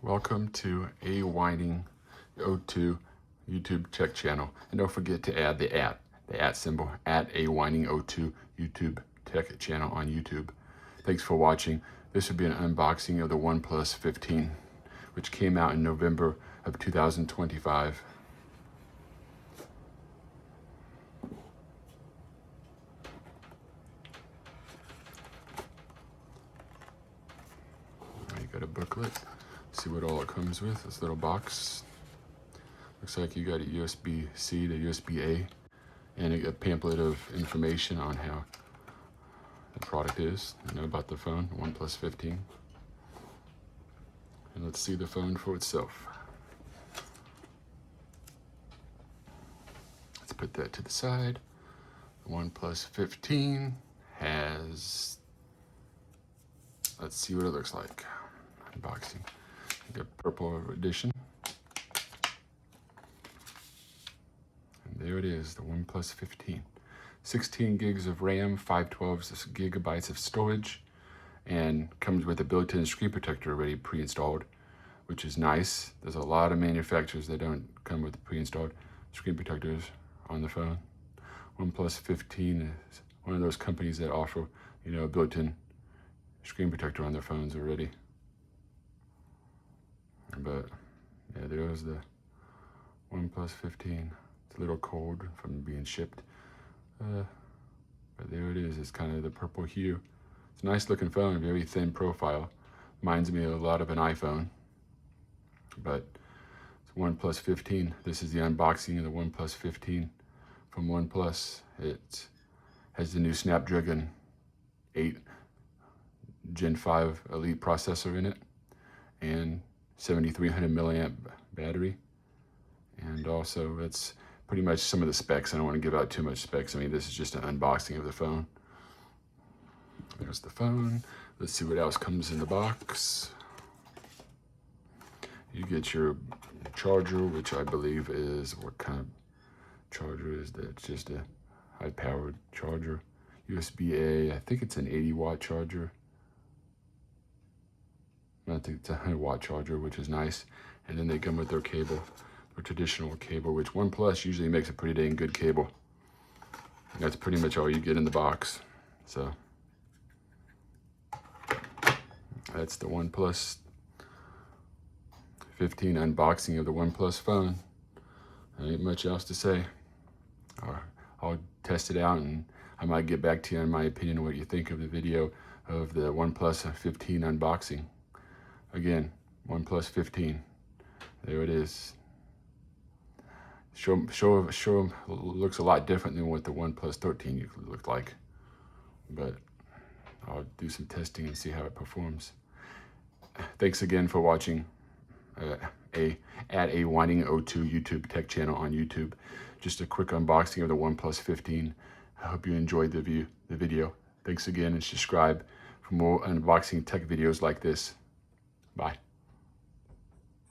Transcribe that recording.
Welcome to A Whining 02 YouTube tech channel. And don't forget to add the at symbol, at A Whining 02 YouTube tech channel on YouTube. Thanks for watching. This would be an unboxing of the Oneplus 15, which came out in November of 2025. You got a booklet. See what all it comes with. This little box. Looks like you got a USB-C to USB-A and a pamphlet of information on how the product is, about the phone, Oneplus 15. And let's see the phone for itself. Let's put that to the side. The Oneplus 15 has, let's see what it looks like. Unboxing. The purple edition. And there it is, the Oneplus 15. 16 gigs of RAM, 512 gigabytes of storage, and comes with a built-in screen protector already pre-installed, which is nice. There's a lot of manufacturers that don't come with pre-installed screen protectors on the phone. Oneplus 15 is one of those companies that offer, a built-in screen protector on their phones already. But yeah, there's the Oneplus 15. It's a little cold from being shipped. But there it is. It's kind of the purple hue. It's a nice looking phone, very thin profile. Reminds me a lot of an iPhone. But it's Oneplus 15. This is the unboxing of the Oneplus 15 from Oneplus. It has the new Snapdragon 8 Gen 5 Elite processor in it, and 7,300 milliamp battery. And also it's pretty much some of the specs. I don't want to give out too much specs. This is just an unboxing of the phone. There's the phone. Let's see what else comes in the box. You get your charger, which I believe is, what kind of charger is that? It's just a high-powered charger. USB-A, I think it's an 80-watt charger. I think it's a 100-watt charger, which is nice. And then they come with their cable, their traditional cable, which Oneplus usually makes a pretty dang good cable. And that's pretty much all you get in the box. So that's the Oneplus 15 unboxing of the Oneplus phone. There ain't much else to say. I'll test it out, and I might get back to you on my opinion on what you think of the video of the Oneplus 15 unboxing. Again, Oneplus 15. There it is. Sure looks a lot different than what the Oneplus 13 looked like. But I'll do some testing and see how it performs. Thanks again for watching at A Whining 02 YouTube tech channel on YouTube. Just a quick unboxing of the Oneplus 15. I hope you enjoyed the video. Thanks again, and subscribe for more unboxing tech videos like this. Bye.